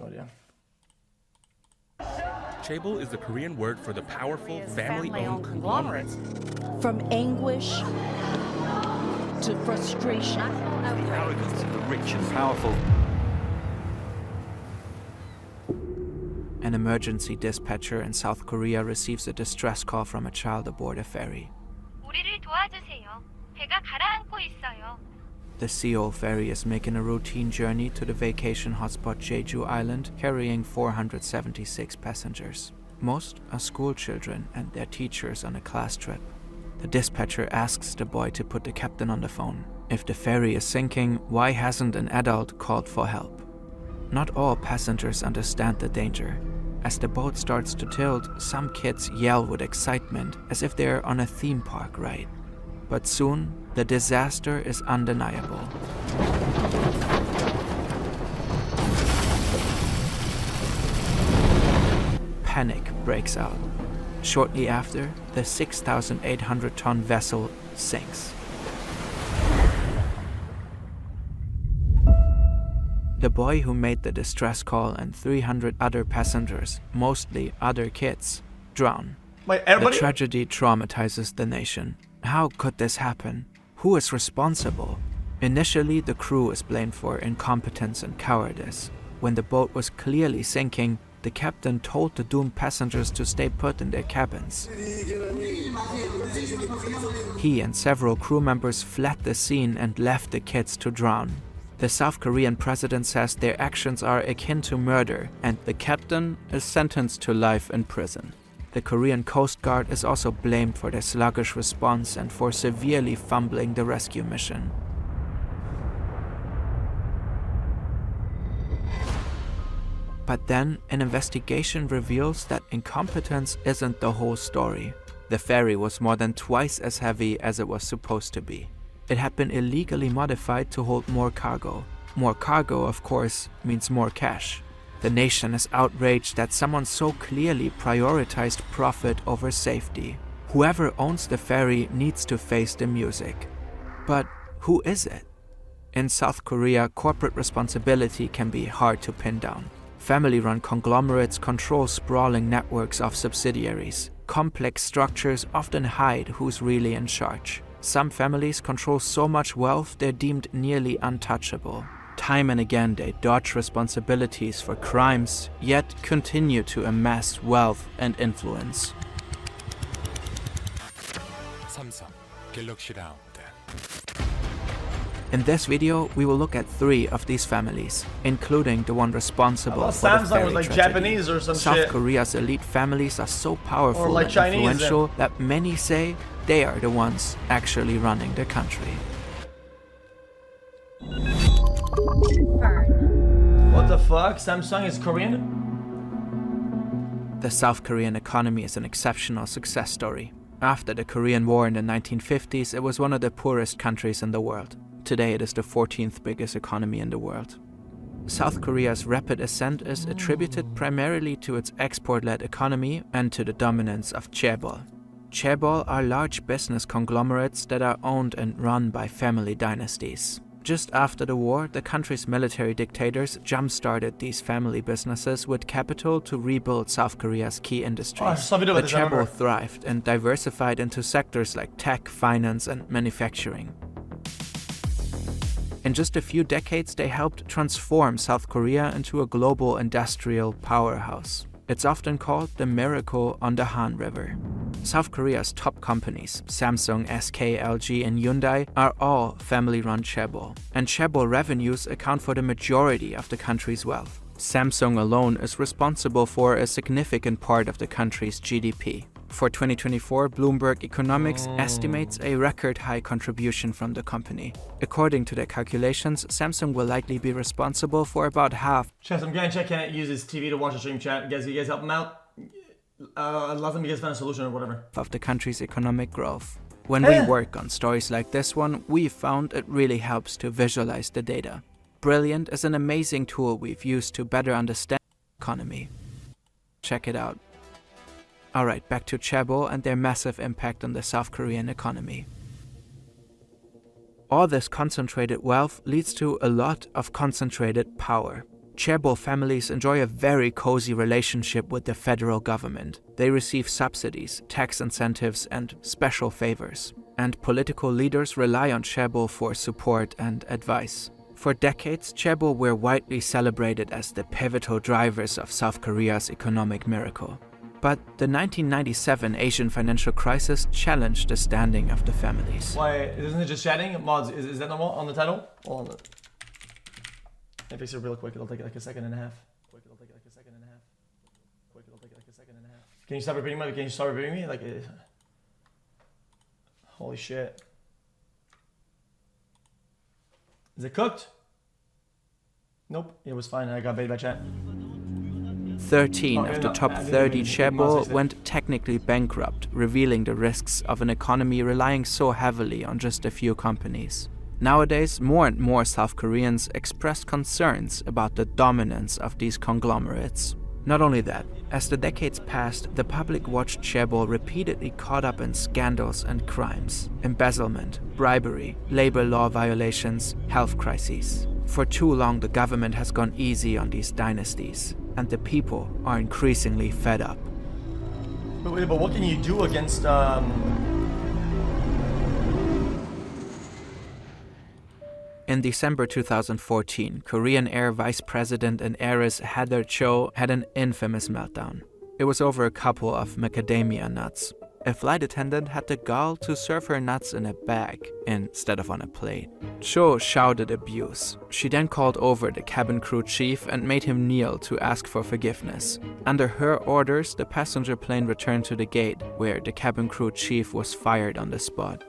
no idea. Chaebol is the Korean word for the powerful, family-owned conglomerates. From anguish to frustration. The arrogance of the rich and powerful. An emergency dispatcher in South Korea receives a distress call from a child aboard a ferry. 우리를 도와주세요. 배가 가라앉고 있어요. The Sewol ferry is making a routine journey to the vacation hotspot Jeju Island, carrying 476 passengers. Most are school children and their teachers on a class trip. The dispatcher asks the boy to put the captain on the phone. If the ferry is sinking, why hasn't an adult called for help? Not all passengers understand the danger. As the boat starts to tilt, some kids yell with excitement as if they're on a theme park ride. But soon, the disaster is undeniable. Panic breaks out. Shortly after, the 6,800-ton vessel sinks. The boy who made the distress call and 300 other passengers, mostly other kids, drown. Wait, everybody? The tragedy traumatizes the nation. How could this happen? Who is responsible? Initially, the crew is blamed for incompetence and cowardice. When the boat was clearly sinking, the captain told the doomed passengers to stay put in their cabins. He and several crew members fled the scene and left the kids to drown. The South Korean president says their actions are akin to murder, and the captain is sentenced to life in prison. The Korean Coast Guard is also blamed for their sluggish response and for severely fumbling the rescue mission. But then, an investigation reveals that incompetence isn't the whole story. The ferry was more than twice as heavy as it was supposed to be. It had been illegally modified to hold more cargo. More cargo, of course, means more cash. The nation is outraged that someone so clearly prioritized profit over safety. Whoever owns the ferry needs to face the music. But who is it? In South Korea, corporate responsibility can be hard to pin down. Family-run conglomerates control sprawling networks of subsidiaries. Complex structures often hide who's really in charge. Some families control so much wealth they're deemed nearly untouchable. Time and again they dodge responsibilities for crimes, yet continue to amass wealth and influence. In this video, we will look at 3 of these families, including the one responsible for the ferry was like tragedy. Japanese or some South shit. Korea's elite families are so powerful like and Chinese, influential that many say they are the ones actually running the country. What the fuck? Samsung is Korean? The South Korean economy is an exceptional success story. After the Korean War in the 1950s, it was one of the poorest countries in the world. Today it is the 14th biggest economy in the world. South Korea's rapid ascent is attributed primarily to its export-led economy and to the dominance of chaebol. Chaebol are large business conglomerates that are owned and run by family dynasties. Just after the war, the country's military dictators jump-started these family businesses with capital to rebuild South Korea's key industries. The chaebol thrived and diversified into sectors like tech, finance, and manufacturing. In just a few decades, they helped transform South Korea into a global industrial powerhouse. It's often called the miracle on the Han River. South Korea's top companies, Samsung, SK, LG, and Hyundai, are all family-run chaebol. And chaebol revenues account for the majority of the country's wealth. Samsung alone is responsible for a significant part of the country's GDP. For 2024, Bloomberg Economics estimates a record-high contribution from the company. According to their calculations, Samsung will likely be responsible for about half. Chat, some guy in chat can't use his TV to watch the stream chat. You guys help him out? Let them guys find a solution or whatever. Of the country's economic growth. When we work on stories like this one, we've found it really helps to visualize the data. Brilliant is an amazing tool we've used to better understand the economy. Check it out. Alright, back to chaebol and their massive impact on the South Korean economy. All this concentrated wealth leads to a lot of concentrated power. chaebol families enjoy a very cozy relationship with the federal government. They receive subsidies, tax incentives, and special favors. And political leaders rely on chaebol for support and advice. For decades, chaebol were widely celebrated as the pivotal drivers of South Korea's economic miracle. But the 1997 Asian financial crisis challenged the standing of the families. Why, isn't it just chatting? Mods, is that normal on the title? Hold on. Let me fix it real quick. It'll take like a second and a half. Can you stop repeating me? Can you stop repeating me? Like, holy shit. Is it cooked? Nope, it was fine. I got baited by chat. 13 of the top 30 chaebol went technically bankrupt, revealing the risks of an economy relying so heavily on just a few companies. Nowadays, more and more South Koreans express concerns about the dominance of these conglomerates. Not only that, as the decades passed, the public watched chaebol repeatedly caught up in scandals and crimes, embezzlement, bribery, labor law violations, health crises. For too long, the government has gone easy on these dynasties, and the people are increasingly fed up. But what can you do against In December 2014, Korean Air Vice President and heiress Heather Cho had an infamous meltdown. It was over a couple of macadamia nuts. A flight attendant had the gall to serve her nuts in a bag instead of on a plate. Cho shouted abuse. She then called over the cabin crew chief and made him kneel to ask for forgiveness. Under her orders, the passenger plane returned to the gate, where the cabin crew chief was fired on the spot.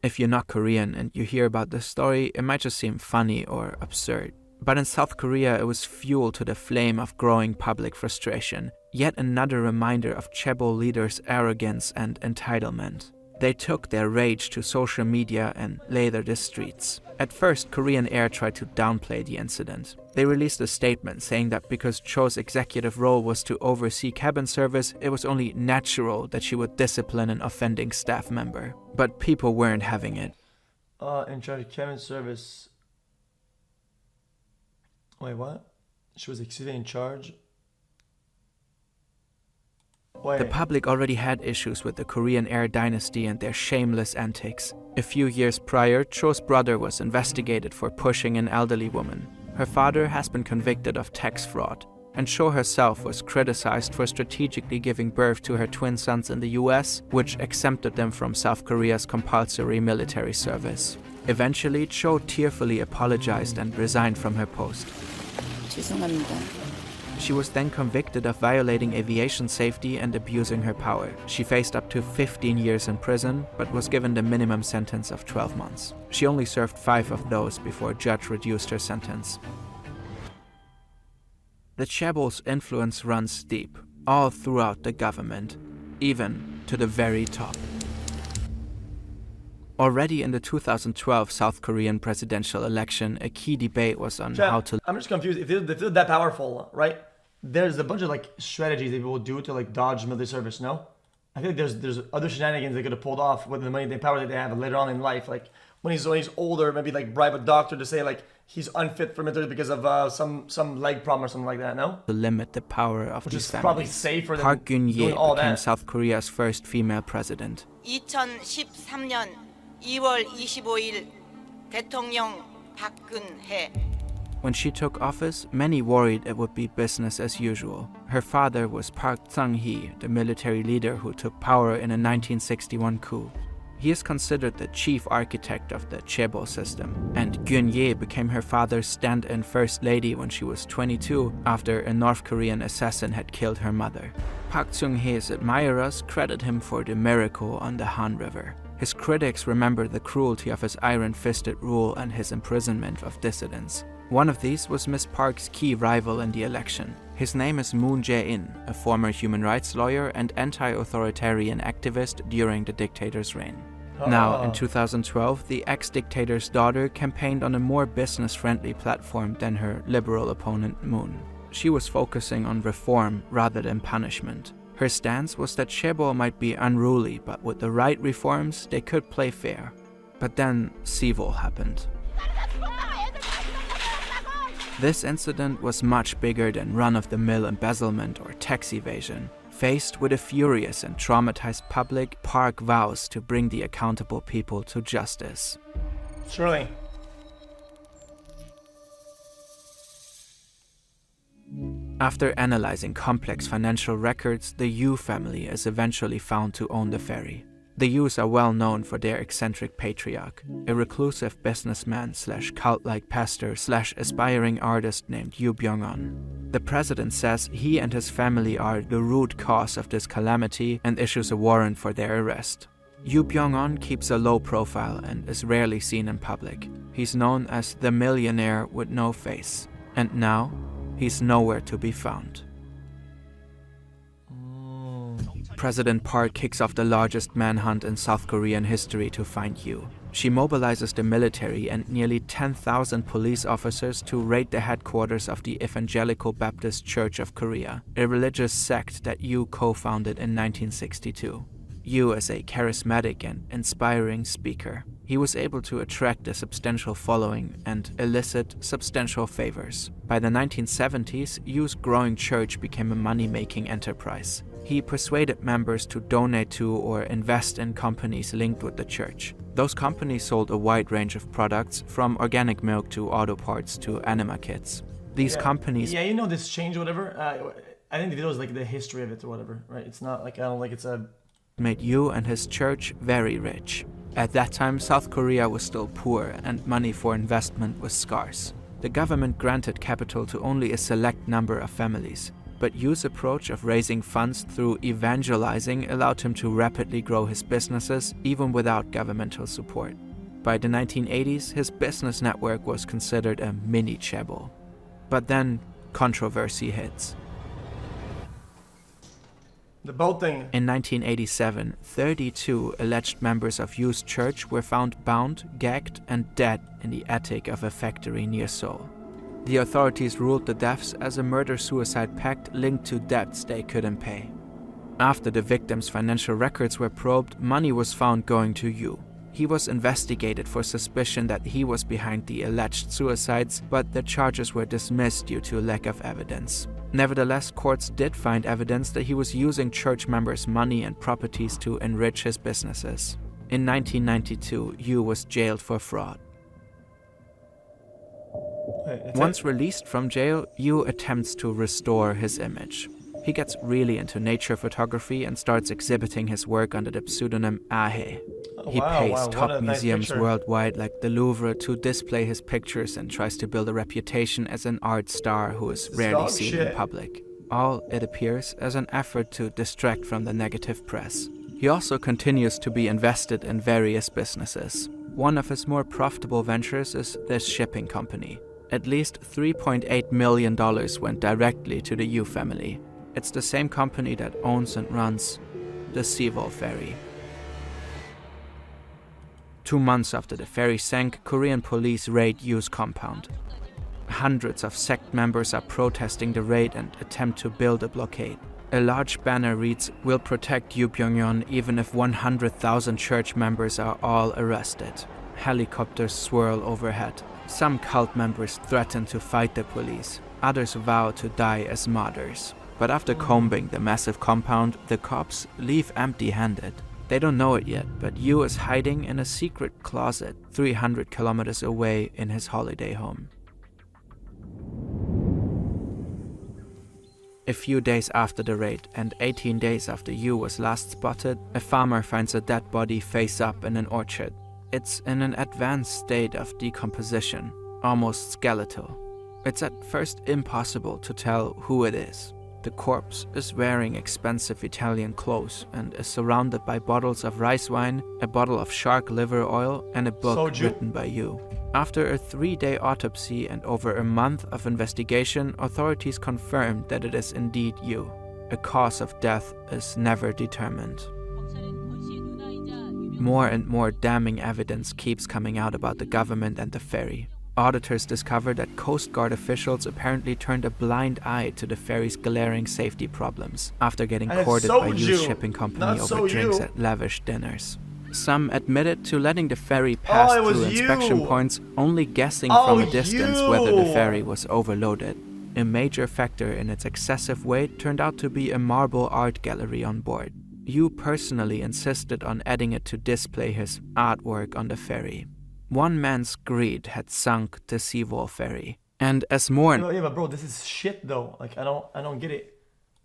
If you're not Korean and you hear about this story, it might just seem funny or absurd. But in South Korea, it was fuel to the flame of growing public frustration. Yet another reminder of chaebol leaders' arrogance and entitlement. They took their rage to social media and later the streets. At first, Korean Air tried to downplay the incident. They released a statement saying that because Cho's executive role was to oversee cabin service, it was only natural that she would discipline an offending staff member. But people weren't having it. In charge of cabin service. Wait, what? She was exceeding in charge? Wait. The public already had issues with the Korean Air dynasty and their shameless antics. A few years prior, Cho's brother was investigated for pushing an elderly woman. Her father has been convicted of tax fraud, and Cho herself was criticized for strategically giving birth to her twin sons in the US, which exempted them from South Korea's compulsory military service. Eventually, Cho tearfully apologized and resigned from her post. 죄송합니다. She was then convicted of violating aviation safety and abusing her power. She faced up to 15 years in prison, but was given the minimum sentence of 12 months. She only served 5 of those before a judge reduced her sentence. The chaebol's influence runs deep, all throughout the government, even to the very top. Already in the 2012 South Korean presidential election, a key debate was on how to... I'm just confused. If they're that powerful, right? There's a bunch of like strategies that people do to like dodge military service, no? I think there's other shenanigans they could have pulled off with the money, the power that they have later on in life. Like when he's older, maybe like bribe a doctor to say like he's unfit for military because of some leg problem or something like that, no? To limit the power of Which these is families. probably safer than Park Geun-hye doing all became that. South Korea's first female president. 2013년 2월 25일 대통령 박근혜. When she took office, many worried it would be business as usual. Her father was Park Chung-hee, the military leader who took power in a 1961 coup. He is considered the chief architect of the chaebol system, and Geun-hye became her father's stand-in first lady when she was 22 after a North Korean assassin had killed her mother. Park Chung-hee's admirers credit him for the miracle on the Han River. His critics remember the cruelty of his iron-fisted rule and his imprisonment of dissidents. One of these was Miss Park's key rival in the election. His name is Moon Jae-in, a former human rights lawyer and anti-authoritarian activist during the dictator's reign. Now, in 2012, the ex-dictator's daughter campaigned on a more business-friendly platform than her liberal opponent Moon. She was focusing on reform rather than punishment. Her stance was that chaebol might be unruly, but with the right reforms, they could play fair. But then Sewol happened. This incident was much bigger than run-of-the-mill embezzlement or tax evasion. Faced with a furious and traumatized public, Park vows to bring the accountable people to justice. Surely. After analyzing complex financial records, the Yu family is eventually found to own the ferry. The Yus are well known for their eccentric patriarch, a reclusive businessman slash cult-like pastor slash aspiring artist named Yu Byung-on. The president says he and his family are the root cause of this calamity and issues a warrant for their arrest. Yu Byung-on keeps a low profile and is rarely seen in public. He's known as the millionaire with no face, and now he's nowhere to be found. President Park kicks off the largest manhunt in South Korean history to find Yu. She mobilizes the military and nearly 10,000 police officers to raid the headquarters of the Evangelical Baptist Church of Korea, a religious sect that Yu co-founded in 1962. Yu is a charismatic and inspiring speaker. He was able to attract a substantial following and elicit substantial favors. By the 1970s, Yu's growing church became a money-making enterprise. He persuaded members to donate to or invest in companies linked with the church. Those companies sold a wide range of products, from organic milk to auto parts to anima kits. These companies... Yeah, you know this change or whatever. I think the video is like the history of it or whatever, right? It's not like, I don't like it's a... made Yu and his church very rich. At that time, South Korea was still poor and money for investment was scarce. The government granted capital to only a select number of families. But Yu's approach of raising funds through evangelizing allowed him to rapidly grow his businesses even without governmental support. By the 1980s, his business network was considered a mini chaebol. But then, controversy hits. The boat thing. In 1987, 32 alleged members of Yu's church were found bound, gagged, and dead in the attic of a factory near Sewol. The authorities ruled the deaths as a murder-suicide pact linked to debts they couldn't pay. After the victims' financial records were probed, money was found going to Yu. He was investigated for suspicion that he was behind the alleged suicides, but the charges were dismissed due to lack of evidence. Nevertheless, courts did find evidence that he was using church members' money and properties to enrich his businesses. In 1992, Yu was jailed for fraud. Once released from jail, Yu attempts to restore his image. He gets really into nature photography and starts exhibiting his work under the pseudonym Ahe. He pays top museums worldwide like the Louvre to display his pictures and tries to build a reputation as an art star who is rarely seen in public. All, it appears, as an effort to distract from the negative press. He also continues to be invested in various businesses. One of his more profitable ventures is this shipping company. At least $3.8 million went directly to the Yu family. It's the same company that owns and runs the Sewol ferry. 2 months after the ferry sank, Korean police raid Yu's compound. Hundreds of sect members are protesting the raid and attempt to build a blockade. A large banner reads, "We'll protect Yu Byung-on even if 100,000 church members are all arrested." Helicopters swirl overhead. Some cult members threaten to fight the police. Others vow to die as martyrs. But after combing the massive compound, the cops leave empty-handed. They don't know it yet, but Yu is hiding in a secret closet 300 kilometers away in his holiday home. A few days after the raid, and 18 days after Yu was last spotted, a farmer finds a dead body face up in an orchard. It's in an advanced state of decomposition, almost skeletal. It's at first impossible to tell who it is. The corpse is wearing expensive Italian clothes and is surrounded by bottles of rice wine, a bottle of shark liver oil, and a book written by Yu. After a 3-day autopsy and over a month of investigation, authorities confirmed that it is indeed Yu. A cause of death is never determined. More and more damning evidence keeps coming out about the government and the ferry. Auditors discovered that Coast Guard officials apparently turned a blind eye to the ferry's glaring safety problems after getting courted by Yu's shipping company over drinks at lavish dinners. Some admitted to letting the ferry pass it was through inspection you. points, only guessing Oh, from a distance whether the you. ferry was overloaded. A major factor in its excessive weight turned out to be a marble art gallery on board. Yu personally insisted on adding it to display his artwork on the ferry. One man's greed had sunk the Sewol ferry, and as more Yeah, but bro, this is shit though. Like I don't get it.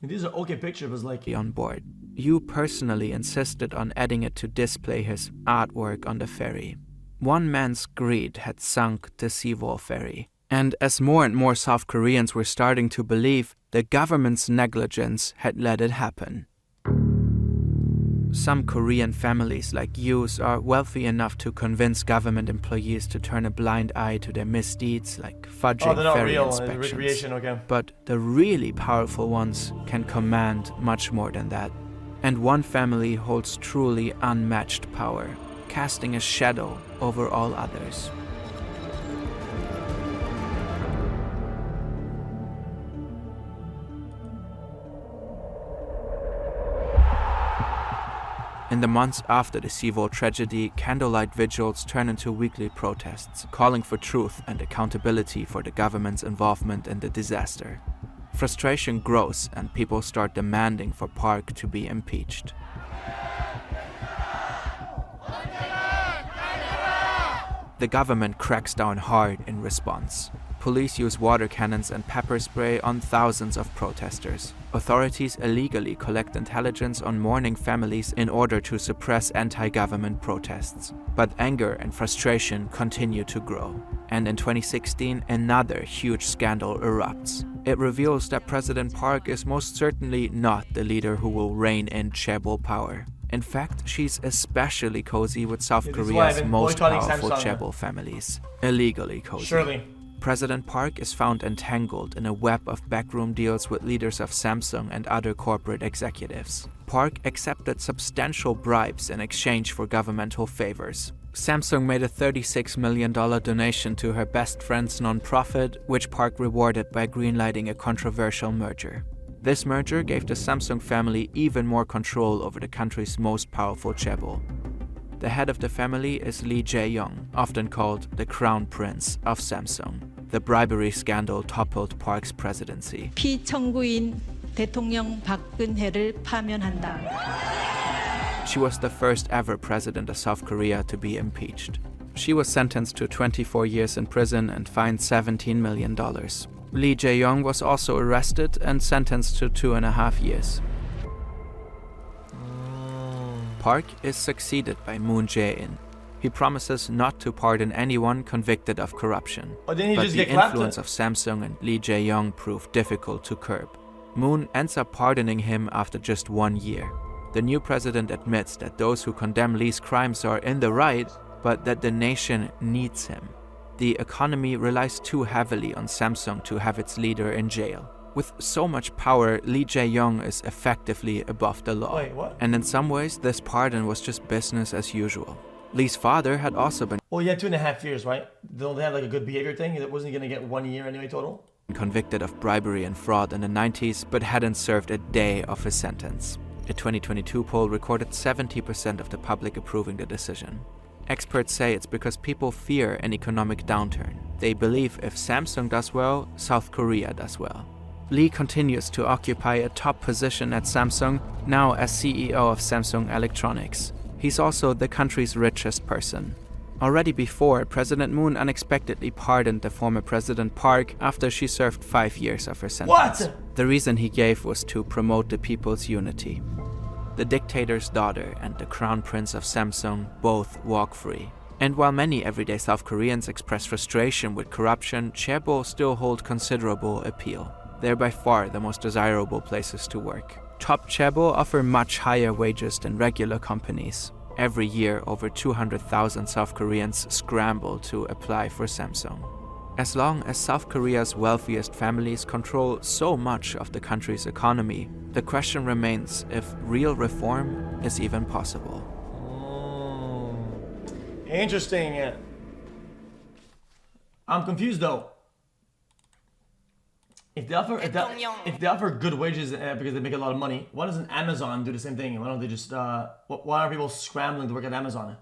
These are okay pictures, but like on board. Yu personally insisted on adding it to display his artwork on the ferry. One man's greed had sunk the Sewol ferry, and as more and more South Koreans were starting to believe, the government's negligence had let it happen. Some Korean families like Yu's are wealthy enough to convince government employees to turn a blind eye to their misdeeds like fudging they're not ferry real. inspections. Recreation, okay. But the really powerful ones can command much more than that. And one family holds truly unmatched power, casting a shadow over all others. In the months after the Sewol tragedy, candlelight vigils turn into weekly protests, calling for truth and accountability for the government's involvement in the disaster. Frustration grows and people start demanding for Park to be impeached. The government cracks down hard in response. Police use water cannons and pepper spray on thousands of protesters. Authorities illegally collect intelligence on mourning families in order to suppress anti-government protests. But anger and frustration continue to grow. And in 2016, another huge scandal erupts. It reveals that President Park is most certainly not the leader who will rein in chaebol power. In fact, she's especially cozy with South Korea's most powerful chaebol families. Illegally cozy. Surely. President Park is found entangled in a web of backroom deals with leaders of Samsung and other corporate executives. Park accepted substantial bribes in exchange for governmental favors. Samsung made a $36 million donation to her best friend's nonprofit, which Park rewarded by greenlighting a controversial merger. This merger gave the Samsung family even more control over the country's most powerful chaebol. The head of the family is Lee Jae-young, often called the Crown Prince of Samsung. The bribery scandal toppled Park's presidency. 피청구인 대통령 박근혜를 파면한다. She was the first ever president of South Korea to be impeached. She was sentenced to 24 years in prison and fined $17 million. Lee Jae-young was also arrested and sentenced to 2.5 years. Park is succeeded by Moon Jae-in. He promises not to pardon anyone convicted of corruption. Oh, didn't he but just the get clapped? influence of Samsung and Lee Jae-young proved difficult to curb. Moon ends up pardoning him after just 1 year. The new president admits that those who condemn Lee's crimes are in the right, but that the nation needs him. The economy relies too heavily on Samsung to have its leader in jail. With so much power, Lee Jae-young is effectively above the law. Wait, what? And in some ways, this pardon was just business as usual. Lee's father had also been Well, yeah, 2.5 years, right? Don't they have like a good behavior thing? It wasn't gonna get 1 year anyway total? convicted of bribery and fraud in the 90s, but hadn't served a day of his sentence. A 2022 poll recorded 70% of the public approving the decision. Experts say it's because people fear an economic downturn. They believe if Samsung does well, South Korea does well. Lee continues to occupy a top position at Samsung, now as CEO of Samsung Electronics. He's also the country's richest person. Already before, President Moon unexpectedly pardoned the former President Park after she served 5 years of her sentence. What? The reason he gave was to promote the people's unity. The dictator's daughter and the crown prince of Samsung both walk free. And while many everyday South Koreans express frustration with corruption, chaebol still hold considerable appeal. They're by far the most desirable places to work. Top chaebol offer much higher wages than regular companies. Every year, over 200,000 South Koreans scramble to apply for Samsung. As long as South Korea's wealthiest families control so much of the country's economy, the question remains if real reform is even possible. Interesting. I'm confused though. If they offer good wages because they make a lot of money, why doesn't Amazon do the same thing? Why don't they just why are people scrambling to work at Amazon?